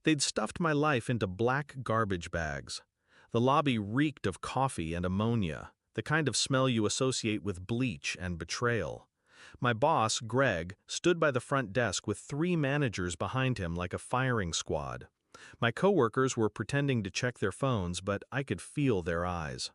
They'd stuffed my life into black garbage bags. The lobby reeked of coffee and ammonia, the kind of smell you associate with bleach and betrayal. My boss, Greg, stood by the front desk with 3 managers behind him like a firing squad. My coworkers were pretending to check their phones, but I could feel their eyes.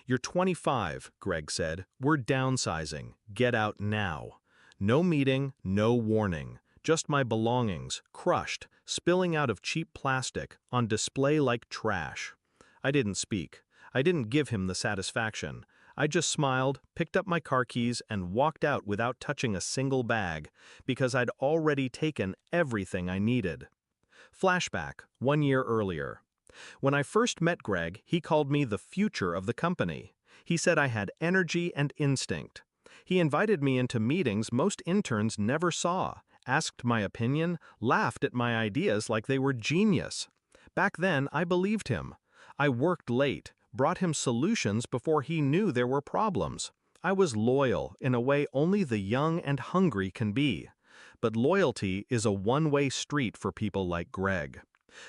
"You're 25, Greg said. "We're downsizing. Get out now." No meeting, no warning. Just my belongings, crushed, spilling out of cheap plastic, on display like trash. I didn't speak. I didn't give him the satisfaction. I just smiled, picked up my car keys, and walked out without touching a single bag, because I'd already taken everything I needed. Flashback, 1 year earlier. When I first met Greg, he called me the future of the company. He said I had energy and instinct. He invited me into meetings most interns never saw, asked my opinion, laughed at my ideas like they were genius. Back then, I believed him. I worked late, brought him solutions before he knew there were problems. I was loyal in a way only the young and hungry can be. But loyalty is a one-way street for people like Greg.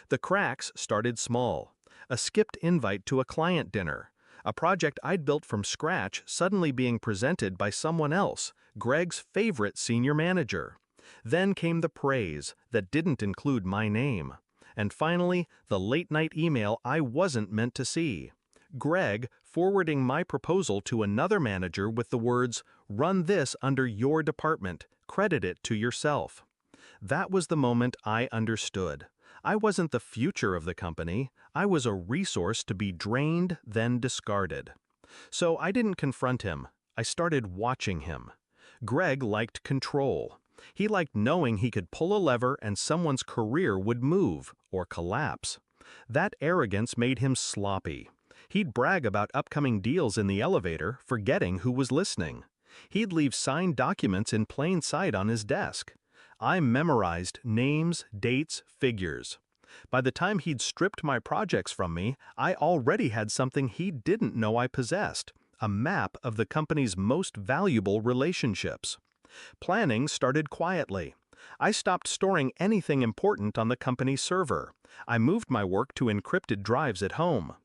The cracks started small. A skipped invite to a client dinner. A project I'd built from scratch suddenly being presented by someone else, Greg's favorite senior manager. Then came the praise that didn't include my name. And finally, the late-night email I wasn't meant to see. Greg forwarding my proposal to another manager with the words, "Run this under your department, credit it to yourself." That was the moment I understood. I wasn't the future of the company. I was a resource to be drained, then discarded. So I didn't confront him. I started watching him. Greg liked control. He liked knowing he could pull a lever and someone's career would move or collapse. That arrogance made him sloppy. He'd brag about upcoming deals in the elevator, forgetting who was listening. He'd leave signed documents in plain sight on his desk. I memorized names, dates, figures. By the time he'd stripped my projects from me, I already had something he didn't know I possessed, a map of the company's most valuable relationships. Planning started quietly. I stopped storing anything important on the company's server. I moved my work to encrypted drives at home.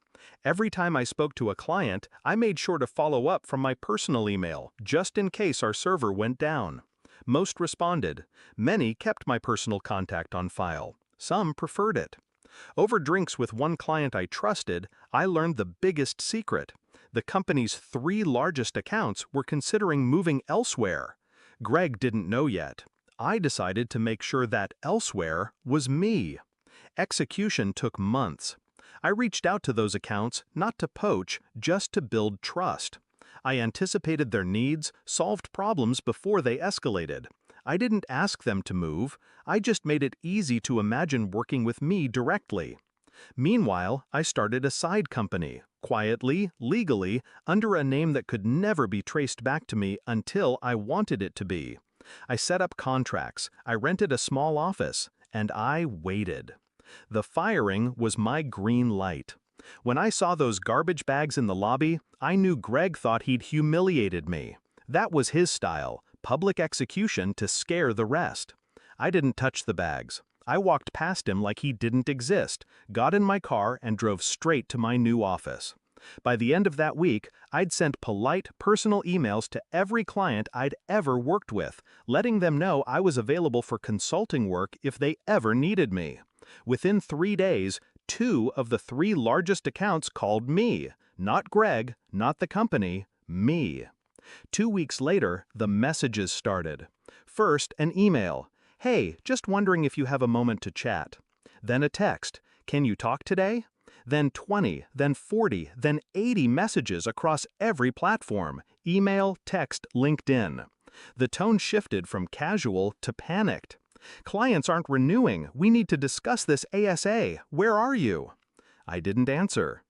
Every time I spoke to a client, I made sure to follow up from my personal email, just in case our server went down. Most responded. Many kept my personal contact on file. Some preferred it. Over drinks with one client I trusted, I learned the biggest secret. The company's 3 largest accounts were considering moving elsewhere. Greg didn't know yet. I decided to make sure that elsewhere was me. Execution took months. I reached out to those accounts not to poach, just to build trust. I anticipated their needs, solved problems before they escalated. I didn't ask them to move, I just made it easy to imagine working with me directly. Meanwhile, I started a side company, quietly, legally, under a name that could never be traced back to me until I wanted it to be. I set up contracts, I rented a small office, and I waited. The firing was my green light. When I saw those garbage bags in the lobby, I knew Greg thought he'd humiliated me. That was his style, public execution to scare the rest. I didn't touch the bags. I walked past him like he didn't exist, got in my car, and drove straight to my new office. By the end of that week, I'd sent polite, personal emails to every client I'd ever worked with, letting them know I was available for consulting work if they ever needed me. Within 3 days, 2 of the 3 largest accounts called me. Not Greg, not the company, me. 2 weeks later, the messages started. First, an email. "Hey, just wondering if you have a moment to chat." Then a text. "Can you talk today?" Then 20, then 40, then 80 messages across every platform. Email, text, LinkedIn. The tone shifted from casual to panicked. "Clients aren't renewing. We need to discuss this ASA. Where are you?" I didn't answer.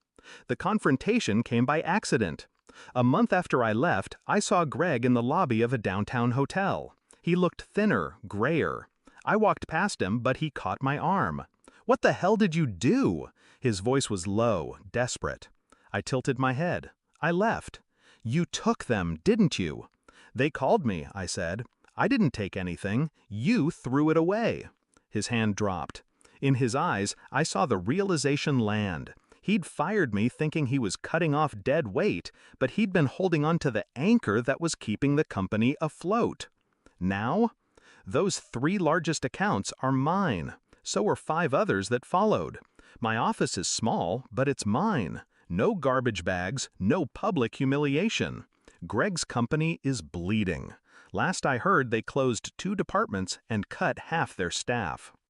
The confrontation came by accident. A month after I left, I saw Greg in the lobby of a downtown hotel. He looked thinner, grayer. I walked past him, but he caught my arm. "What the hell did you do?" His voice was low, desperate. I tilted my head. I left. "You took them, didn't you?" "They called me," I said. "I didn't take anything. You threw it away." His hand dropped. In his eyes, I saw the realization land. He'd fired me thinking he was cutting off dead weight, but he'd been holding on to the anchor that was keeping the company afloat. Now, those 3 largest accounts are mine. So are 5 others that followed. My office is small, but it's mine. No garbage bags, no public humiliation. Greg's company is bleeding. Last I heard, they closed 2 departments and cut half their staff.